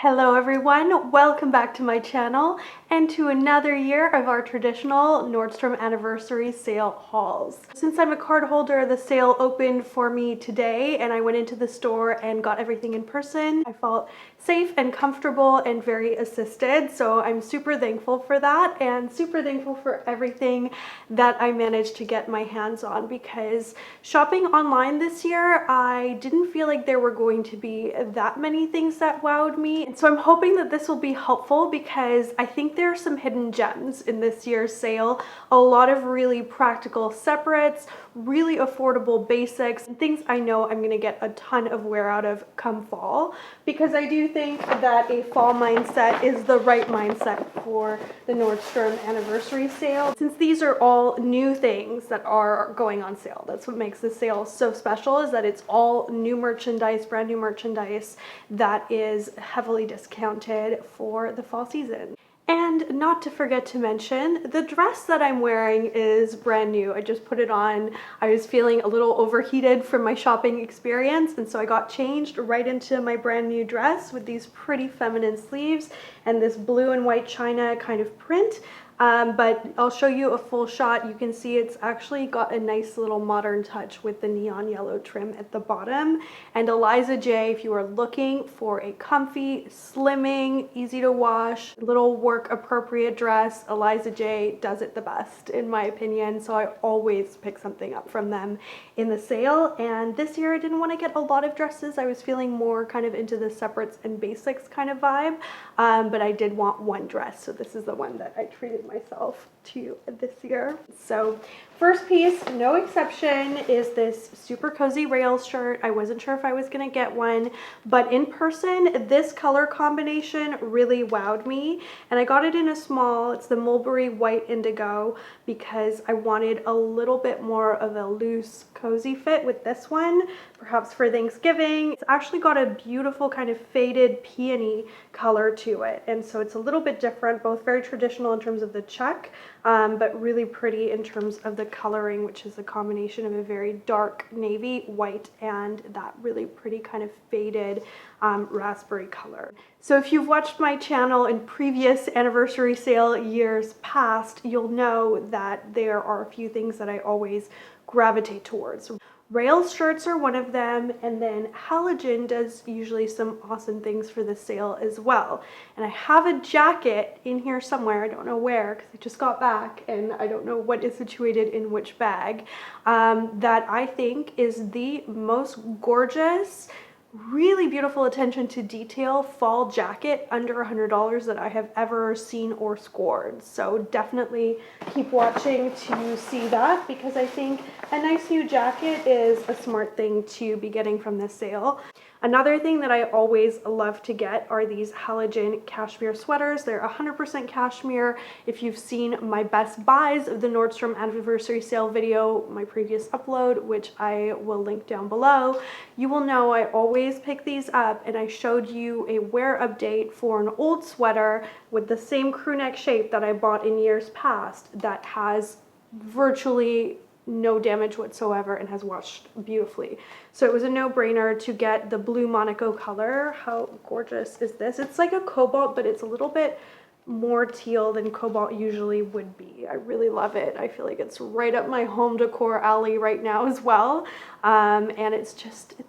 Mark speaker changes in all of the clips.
Speaker 1: Hello everyone, welcome back to my channel and to another year of our traditional Nordstrom Anniversary Sale hauls. Since I'm a card holder, the sale opened for me today and I went into the store and got everything in person. I felt safe and comfortable and very assisted, so I'm super thankful for that and super thankful for everything that I managed to get my hands on, because shopping online this year, I didn't feel like there were going to be that many things that wowed me. And so I'm hoping that this will be helpful, because I think there are some hidden gems in this year's sale. A lot of really practical separates, really affordable basics, and things I know I'm gonna get a ton of wear out of come fall, because I do think that a fall mindset is the right mindset for the Nordstrom Anniversary Sale, since these are all new things that are going on sale. That's what makes this sale so special, is that it's all new merchandise, brand new merchandise that is heavily discounted for the fall season. And not to forget to mention, the dress that I'm wearing is brand new. I just put it on. I was feeling a little overheated from my shopping experience, and so I got changed right into my brand new dress with these pretty feminine sleeves and this blue and white china kind of print. But I'll show you a full shot. You can see it's actually got a nice little modern touch with the neon yellow trim at the bottom. And Eliza J, if you are looking for a comfy, slimming, easy to wash, little work appropriate dress, Eliza J does it the best in my opinion. So I always pick something up from them in the sale. And this year I didn't want to get a lot of dresses. I was feeling more kind of into the separates and basics kind of vibe. But I did want one dress. So this is the one that I treated myself to this year. So first piece, no exception, is this super cozy rails shirt. I wasn't sure if I was gonna get one, but in person, this color combination really wowed me. And I got it in a small. It's the mulberry white indigo, because I wanted a little bit more of a loose, cozy fit with this one, perhaps for Thanksgiving. It's actually got a beautiful kind of faded peony color to it. And so it's a little bit different, both very traditional in terms of the check, but really pretty in terms of the coloring, which is a combination of a very dark navy, white, and that really pretty kind of faded raspberry color. So if you've watched my channel in previous anniversary sale years past, you'll know that there are a few things that I always gravitate towards. Rails shirts are one of them, and then Halogen does usually some awesome things for the sale as well. And I have a jacket in here somewhere, I don't know where because I just got back and I don't know what is situated in which bag, that I think is the most gorgeous, really beautiful attention to detail fall jacket under $100 that I have ever seen or scored. So definitely keep watching to see that, because I think a nice new jacket is a smart thing to be getting from this sale. Another thing that I always love to get are these Halogen cashmere sweaters. They're 100% cashmere. If you've seen my best buys of the Nordstrom Anniversary Sale video, my previous upload, which I will link down below, you will know I always pick these up, and I showed you a wear update for an old sweater with the same crew neck shape that I bought in years past that has virtually no damage whatsoever and has washed beautifully. So it was a no-brainer to get the blue Monaco color. How gorgeous is this? It's like a cobalt, but it's a little bit more teal than cobalt usually would be. I really love it. I feel like it's right up my home decor alley right now as well. And it's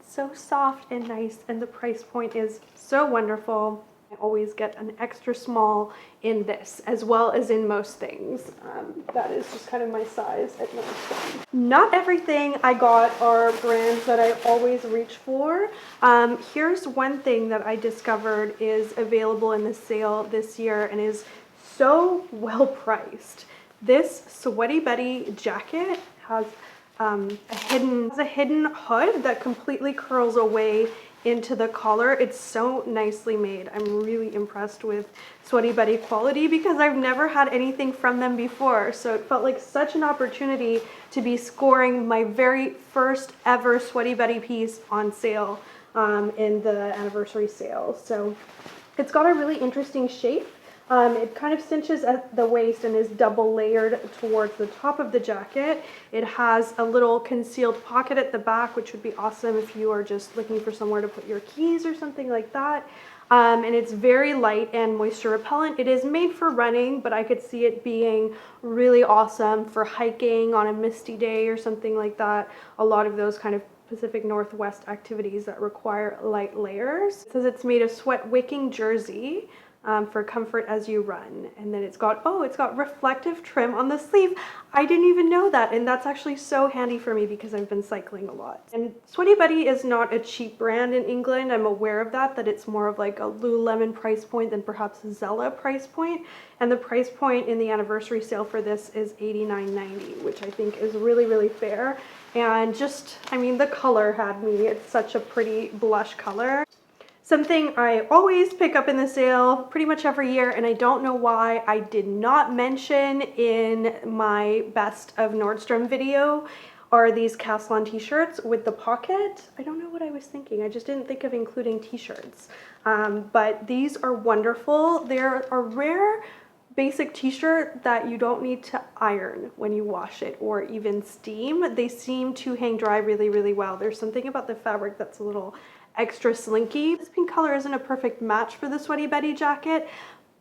Speaker 1: so soft and nice, and the price point is so wonderful. I always get an extra small in this, as well as in most things. That is just kind of my size at Nordstrom. Not everything I got are brands that I always reach for. Here's one thing that I discovered is available in the sale this year and is so well priced. This Sweaty Betty jacket has a hidden hood that completely curls away into the collar. It's so nicely made. I'm really impressed with Sweaty Betty quality, because I've never had anything from them before. So it felt like such an opportunity to be scoring my very first ever Sweaty Betty piece on sale in the anniversary sale. So it's got a really interesting shape. It kind of cinches at the waist and is double layered towards the top of the jacket. It has a little concealed pocket at the back, which would be awesome if you are just looking for somewhere to put your keys or something like that. and it's very light and moisture repellent. It is made for running, but I could see it being really awesome for hiking on a misty day or something like that. A lot of those kind of Pacific Northwest activities that require light layers. It says it's made of sweat wicking jersey for comfort as you run. And then it's got reflective trim on the sleeve. I didn't even know that, and that's actually so handy for me because I've been cycling a lot. And Sweaty Betty is not a cheap brand in England. I'm aware of that it's more of like a Lululemon price point than perhaps a Zella price point. And the price point in the anniversary sale for this is $89.90, which I think is really, really fair. And just, I mean, the color had me. It's such a pretty blush color. Something I always pick up in the sale pretty much every year, and I don't know why I did not mention in my best of Nordstrom video, are these cast-on t-shirts with the pocket. I don't know what I was thinking. I just didn't think of including t-shirts. But these are wonderful. They're a rare basic t-shirt that you don't need to iron when you wash it or even steam. They seem to hang dry really, really well. There's something about the fabric that's a little extra slinky. This pink color isn't a perfect match for the Sweaty Betty jacket,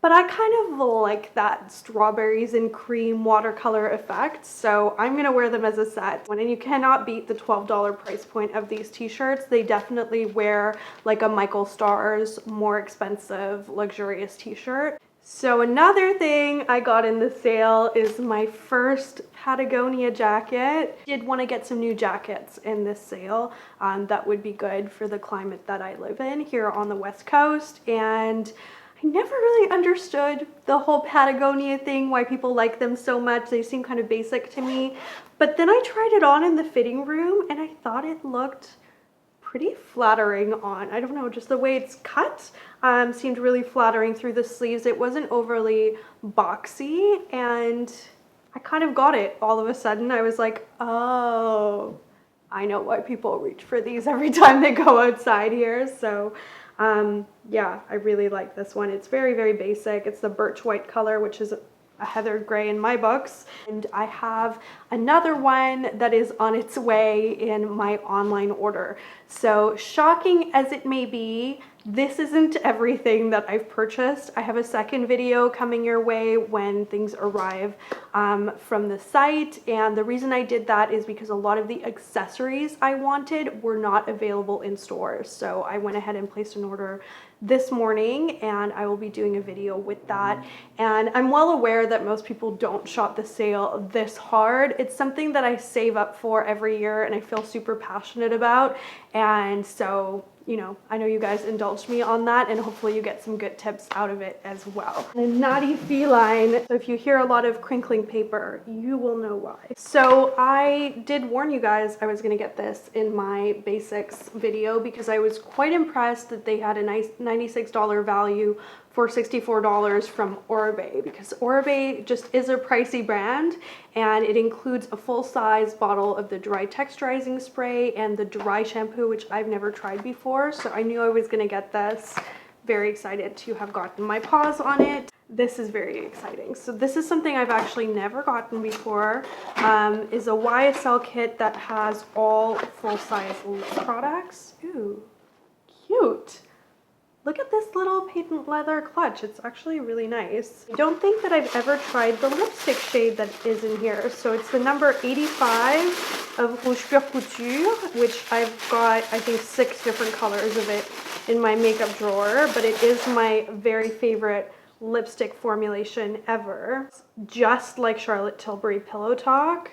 Speaker 1: but I kind of like that strawberries and cream watercolor effect, so I'm gonna wear them as a set. And you cannot beat the $12 price point of these t-shirts. They definitely wear like a Michael Stars more expensive luxurious t-shirt. So another thing I got in the sale is my first Patagonia jacket. I did want to get some new jackets in this sale that would be good for the climate that I live in here on the West Coast, and I never really understood the whole Patagonia thing, why people like them so much. They seem kind of basic to me, but then I tried it on in the fitting room and I thought it looked pretty flattering on. I don't know, just the way it's cut seemed really flattering through the sleeves. It wasn't overly boxy, and I kind of got it all of a sudden. I was like, oh, I know why people reach for these every time they go outside here. So yeah, I really like this one. It's very, very basic. It's the birch white color, which is a heather gray in my books, and I have another one that is on its way in my online order. So shocking as it may be, this isn't everything that I've purchased. I have a second video coming your way when things arrive from the site, and the reason I did that is because a lot of the accessories I wanted were not available in stores. So I went ahead and placed an order this morning, and I will be doing a video with that. And I'm well aware that most people don't shop the sale this hard. It's something that I save up for every year and I feel super passionate about, and so, you know, I know you guys indulged me on that, and hopefully you get some good tips out of it as well. A naughty feline. So if you hear a lot of crinkling paper, you will know why. So I did warn you guys I was gonna get this in my basics video because I was quite impressed that they had a nice $96 value for $64 from Oribe, because Oribe just is a pricey brand, and it includes a full-size bottle of the dry texturizing spray and the dry shampoo, which I've never tried before, so I knew I was gonna get this. Very excited to have gotten my paws on it. This is very exciting. So this is something I've actually never gotten before, is a Ysl kit that has all full-size products. Ooh, cute. Look at this little patent leather clutch. It's actually really nice. I don't think that I've ever tried the lipstick shade that is in here. So it's the number 85 of Rouge Pure Couture, which I've got, I think, 6 different colors of it in my makeup drawer, but it is my very favorite lipstick formulation ever. It's just like Charlotte Tilbury Pillow Talk,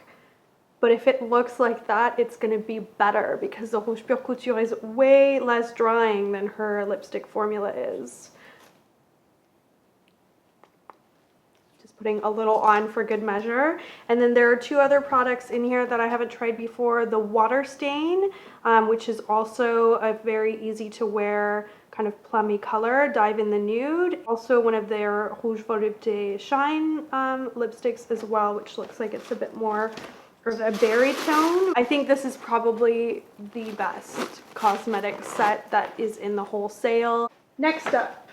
Speaker 1: but if it looks like that, it's gonna be better because the Rouge Pure Couture is way less drying than her lipstick formula is. Just putting a little on for good measure. And then there are 2 other products in here that I haven't tried before. The Water Stain, which is also a very easy to wear kind of plummy color, Dive in the Nude. Also one of their Rouge Volupté Shine lipsticks as well, which looks like it's a bit more of a berry tone. I think this is probably the best cosmetic set that is in the whole sale. Next up,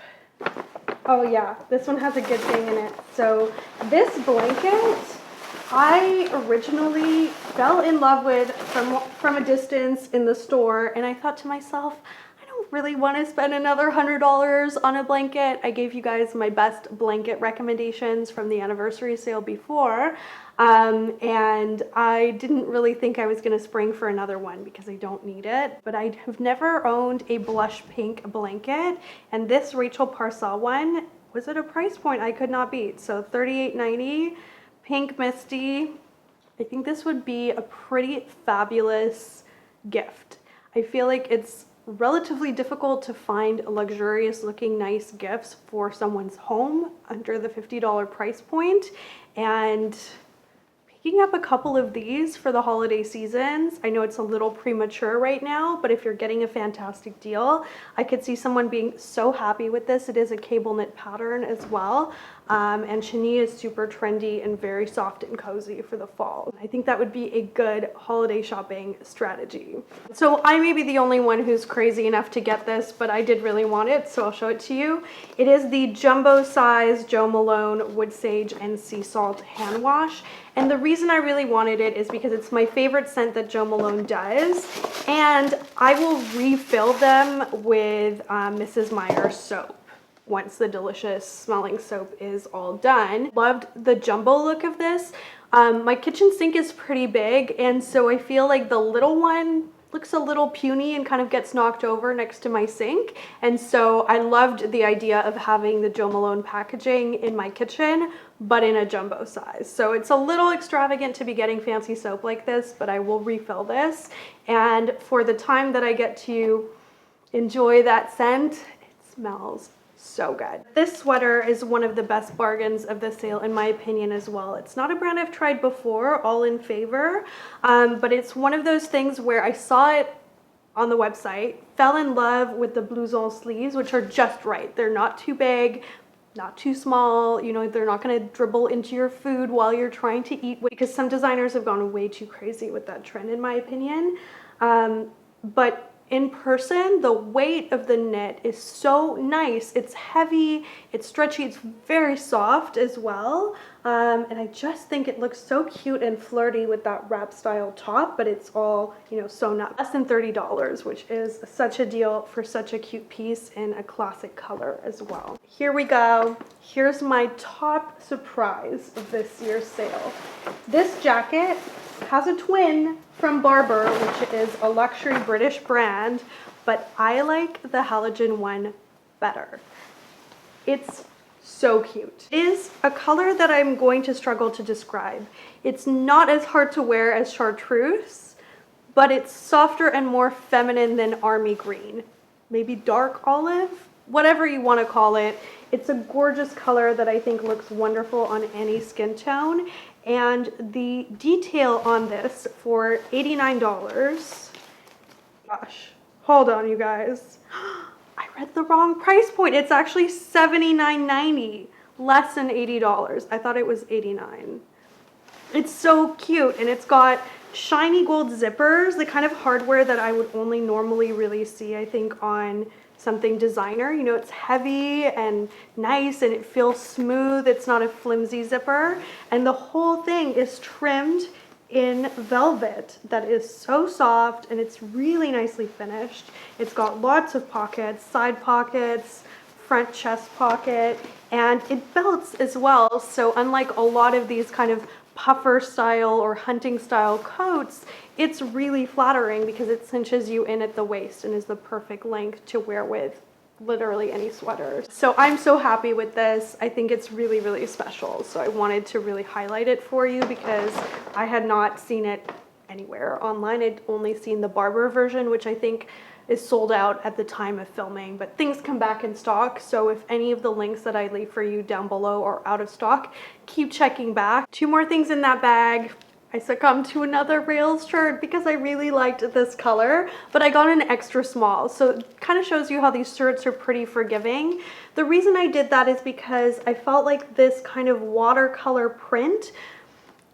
Speaker 1: oh yeah, this one has a good thing in it. So this blanket, I originally fell in love with from a distance in the store, and I thought to myself, I don't don't really want to spend another $100 on a blanket. I gave you guys my best blanket recommendations from the anniversary sale before, and I didn't really think I was going to spring for another one because I don't need it, but I have never owned a blush pink blanket, and this Rachel Parcell one was at a price point I could not beat. So $38.90, pink misty. I think this would be a pretty fabulous gift. I feel like it's relatively difficult to find luxurious looking nice gifts for someone's home under the $50 price point, and picking up a couple of these for the holiday seasons, I know it's a little premature right now, but if you're getting a fantastic deal, I could see someone being so happy with this. It is a cable knit pattern as well, and chenille is super trendy and very soft and cozy for the fall. I think that would be a good holiday shopping strategy. So I may be the only one who's crazy enough to get this, but I did really want it, so I'll show it to you. It is the jumbo size Jo Malone Wood Sage and Sea Salt hand wash. And the reason I really wanted it is because it's my favorite scent that Jo Malone does, and I will refill them with Mrs. Meyer soap once the delicious smelling soap is all done. Loved the jumbo look of this. My kitchen sink is pretty big, and so I feel like the little one looks a little puny and kind of gets knocked over next to my sink. And so I loved the idea of having the Jo Malone packaging in my kitchen, but in a jumbo size. So it's a little extravagant to be getting fancy soap like this, but I will refill this. And for the time that I get to enjoy that scent, it smells so good. This sweater is one of the best bargains of the sale in my opinion as well. It's not a brand I've tried before, All in Favor, but it's one of those things where I saw it on the website, fell in love with the blouson sleeves, which are just right. They're not too big, not too small, you know, they're not going to dribble into your food while you're trying to eat, because some designers have gone way too crazy with that trend in my opinion. But in person, the weight of the knit is so nice. It's heavy, it's stretchy, it's very soft as well. And I just think it looks so cute and flirty with that wrap style top, but it's all, you know, sewn up. Less than $30, which is such a deal for such a cute piece in a classic color as well. Here we go. Here's my top surprise of this year's sale. This jacket has a twin from Barbour, which is a luxury British brand, but I like the Halogen one better. It's so cute. It is a color that I'm going to struggle to describe. It's not as hard to wear as chartreuse, but it's softer and more feminine than army green. Maybe dark olive? Whatever you want to call it. It's a gorgeous color that I think looks wonderful on any skin tone. And the detail on this for $89, gosh, hold on you guys, I read the wrong price point. It's actually $79.90, less than $80. I thought it was $89. It's so cute, and it's got shiny gold zippers, the kind of hardware that I would only normally really see, I think, on something designer. You know, it's heavy and nice and it feels smooth. It's not a flimsy zipper, and the whole thing is trimmed in velvet that is so soft, and it's really nicely finished. It's got lots of pockets, side pockets, front chest pocket, and it belts as well. So unlike a lot of these kind of puffer style or hunting style coats, it's really flattering because it cinches you in at the waist and is the perfect length to wear with literally any sweater. So I'm so happy with this. I think it's really, really special. So I wanted to really highlight it for you because I had not seen it anywhere online. I'd only seen the Barbour version, which I think is sold out at the time of filming, but things come back in stock. So if any of the links that I leave for you down below are out of stock, keep checking back. Two more things in that bag. I succumbed to another Rails shirt because I really liked this color, but I got an extra small. So it kind of shows you how these shirts are pretty forgiving. The reason I did that is because I felt like this kind of watercolor print,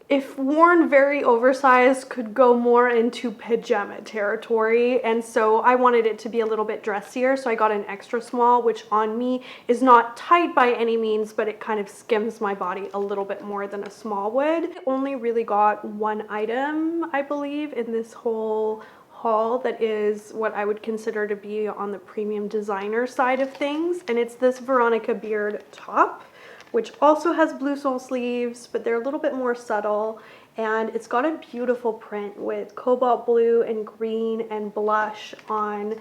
Speaker 1: if worn very oversized, could go more into pajama territory, and so I wanted it to be a little bit dressier, so I got an extra small, which on me is not tight by any means, but it kind of skims my body a little bit more than a small would. I only really got one item, I believe, in this whole haul that is what I would consider to be on the premium designer side of things, and it's this Veronica Beard top, which also has blue sole sleeves, but they're a little bit more subtle, and it's got a beautiful print with cobalt blue and green and blush on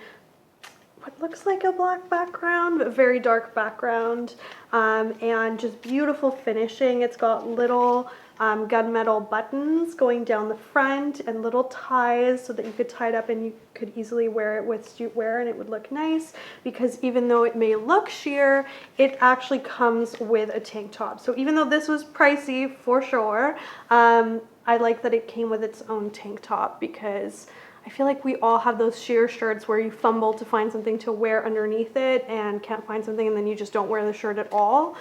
Speaker 1: what looks like a black background, but very dark background, and just beautiful finishing. It's got little gunmetal buttons going down the front and little ties so that you could tie it up and you could easily wear it with suit wear and it would look nice, because even though it may look sheer, it actually comes with a tank top. So even though this was pricey for sure, I like that it came with its own tank top, because I feel like we all have those sheer shirts where you fumble to find something to wear underneath it and can't find something, and then you just don't wear the shirt at all.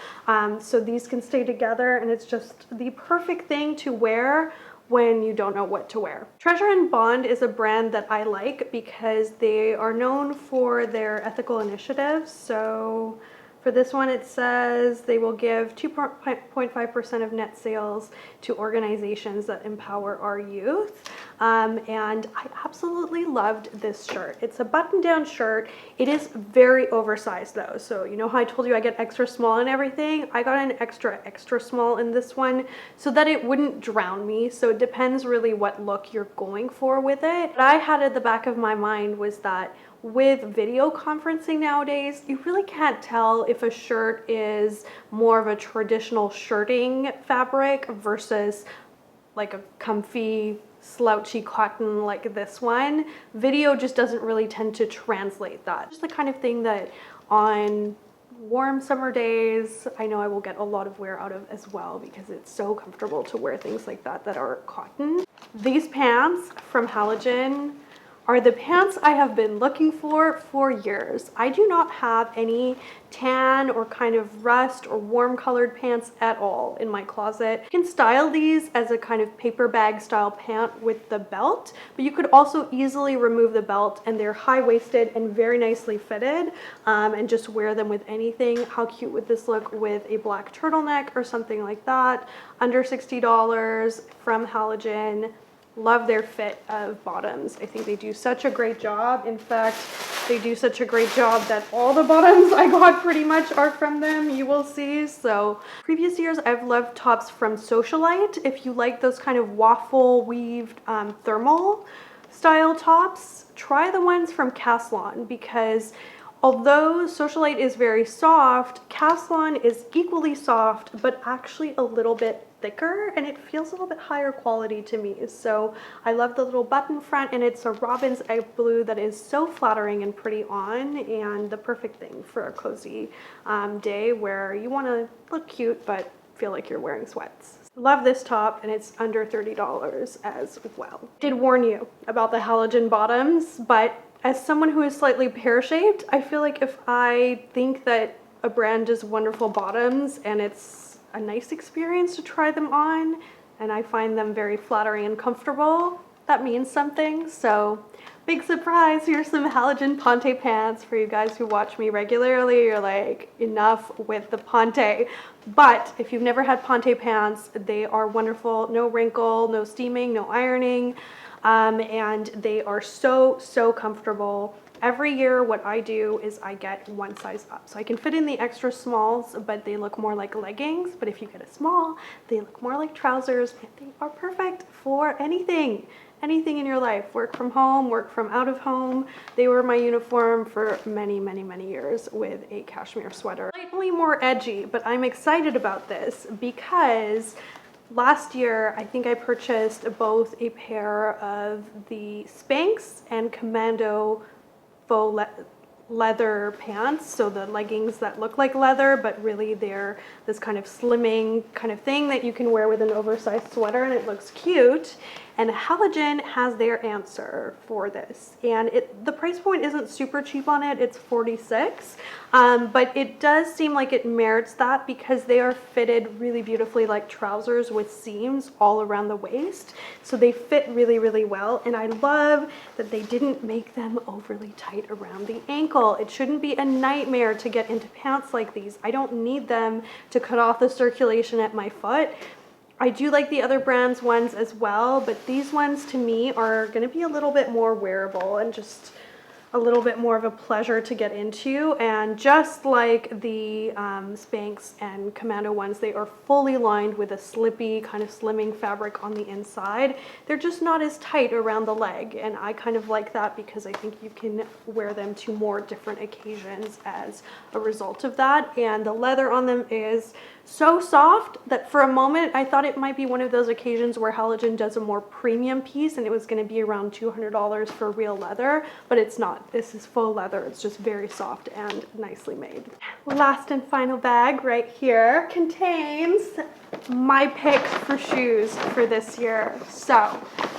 Speaker 1: So these can stay together, and it's just the perfect thing to wear when you don't know what to wear. Treasure and Bond is a brand that I like because they are known for their ethical initiatives. So for this one, it says they will give 2.5% of net sales to organizations that empower our youth. And I absolutely loved this shirt. It's a button-down shirt. It is very oversized though. So you know how I told you I get extra small and everything? I got an extra small in this one so that it wouldn't drown me. So it depends really what look you're going for with it. What I had at the back of my mind was that with video conferencing nowadays, you really can't tell if a shirt is more of a traditional shirting fabric versus like a comfy, slouchy cotton like this one. Video just doesn't really tend to translate that. Just the kind of thing that on warm summer days, I know I will get a lot of wear out of as well, because it's so comfortable to wear things like that that are cotton. These pants from Halogen are the pants I have been looking for years. I do not have any tan or kind of rust or warm colored pants at all in my closet. You can style these as a kind of paper bag style pant with the belt, but you could also easily remove the belt, and they're high-waisted and very nicely fitted, and just wear them with anything. How cute would this look with a black turtleneck or something like that? Under $60 from Halogen. Love their fit of bottoms. I think they do such a great job. In fact, they do such a great job that all the bottoms I got pretty much are from them, you will see. So previous years, I've loved tops from Socialite. If you like those kind of waffle weaved thermal style tops, try the ones from Caslon, because although Socialite is very soft, Caslon is equally soft, but actually a little bit thicker, and it feels a little bit higher quality to me. So I love the little button front, and it's a robin's egg blue that is so flattering and pretty on, and the perfect thing for a cozy day where you want to look cute but feel like you're wearing sweats. Love this top, and it's under $30 as well. Did warn you about the Halogen bottoms, but as someone who is slightly pear-shaped, I feel like if I think that a brand does wonderful bottoms and it's a nice experience to try them on, and I find them very flattering and comfortable, that means something. So big surprise, here's some Halogen Ponte pants for you guys who watch me regularly. You're like, enough with the Ponte. But if you've never had Ponte pants, they are wonderful. No wrinkle, no steaming, no ironing, and they are so comfortable. Every year what I do is I get one size up. So I can fit in the extra smalls, but they look more like leggings. But if you get a small, they look more like trousers, and they are perfect for anything in your life. Work from home, work from out of home. They were my uniform for many years with a cashmere sweater. Slightly more edgy, but I'm excited about this because last year, I think I purchased both a pair of the Spanx and Commando faux leather pants, so the leggings that look like leather, but really they're this kind of slimming kind of thing that you can wear with an oversized sweater, and it looks cute. And Halogen has their answer for this, and the price point isn't super cheap on it. It's $46, but it does seem like it merits that because they are fitted really beautifully like trousers with seams all around the waist, so they fit really well. And I love that they didn't make them overly tight around the ankle. It shouldn't be a nightmare to get into pants like these. I don't need them to cut off the circulation at my foot. I do like the other brands ones as well, but these ones to me are going to be a little bit more wearable and just a little bit more of a pleasure to get into. And just like the Spanx and Commando ones, they are fully lined with a slippy kind of slimming fabric on the inside. They're just not as tight around the leg, and I kind of like that because I think you can wear them to more different occasions as a result of that. And the leather on them is so soft that for a moment I thought it might be one of those occasions where Halogen does a more premium piece and it was going to be around $200 for real leather, but it's not. This is faux leather. It's just very soft and nicely made. Last and final bag right here contains my picks for shoes for this year. So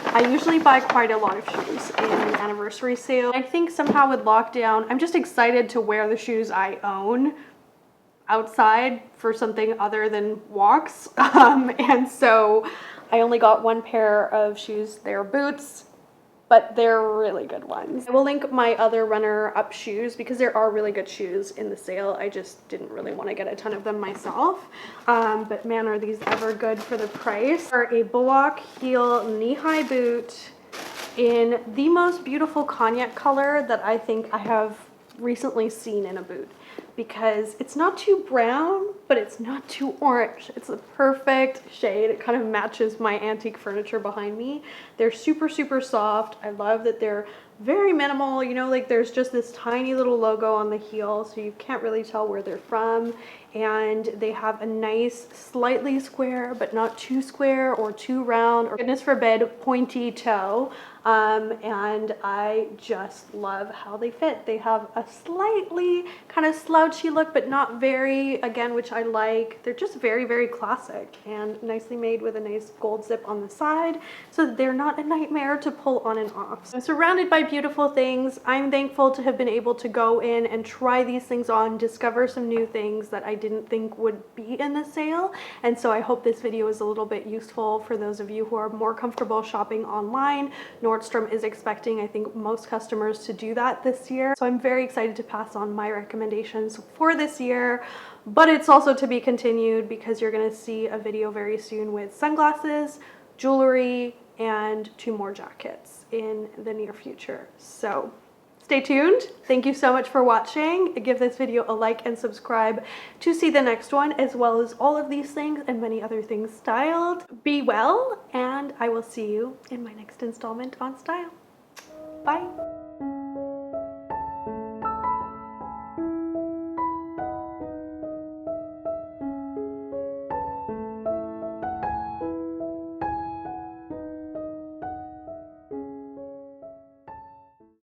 Speaker 1: I usually buy quite a lot of shoes in the anniversary sale. I think somehow with lockdown, I'm just excited to wear the shoes I own outside for something other than walks. And so I only got one pair of shoes. They're boots, but they're really good ones. I will link my other runner-up shoes because there are really good shoes in the sale. I just didn't really want to get a ton of them myself. But man, are these ever good for the price. Are a block heel knee-high boot in the most beautiful cognac color that I think I have recently seen in a boot, because it's not too brown, but it's not too orange. It's a perfect shade. It kind of matches my antique furniture behind me. They're super, super soft. I love that they're very minimal, you know, like there's just this tiny little logo on the heel, so you can't really tell where they're from. And they have a nice, slightly square, but not too square or too round, or goodness forbid, pointy toe. And I just love how they fit. They have a slightly kind of slouchy look, but not very, again, which I like. They're just very, very classic and nicely made with a nice gold zip on the side, so that they're not a nightmare to pull on and off. So I'm surrounded by beautiful things. I'm thankful to have been able to go in and try these things on, discover some new things that I didn't think would be in the sale. And so I hope this video is a little bit useful for those of you who are more comfortable shopping online. Nordstrom is expecting, I think, most customers to do that this year. So I'm very excited to pass on my recommendations for this year, but it's also to be continued because you're gonna see a video very soon with sunglasses, jewelry, and 2 more jackets in the near future. So stay tuned. Thank you so much for watching. Give this video a like and subscribe to see the next one, as well as all of these things and many other things styled. Be well, and I will see you in my next installment on style. Bye.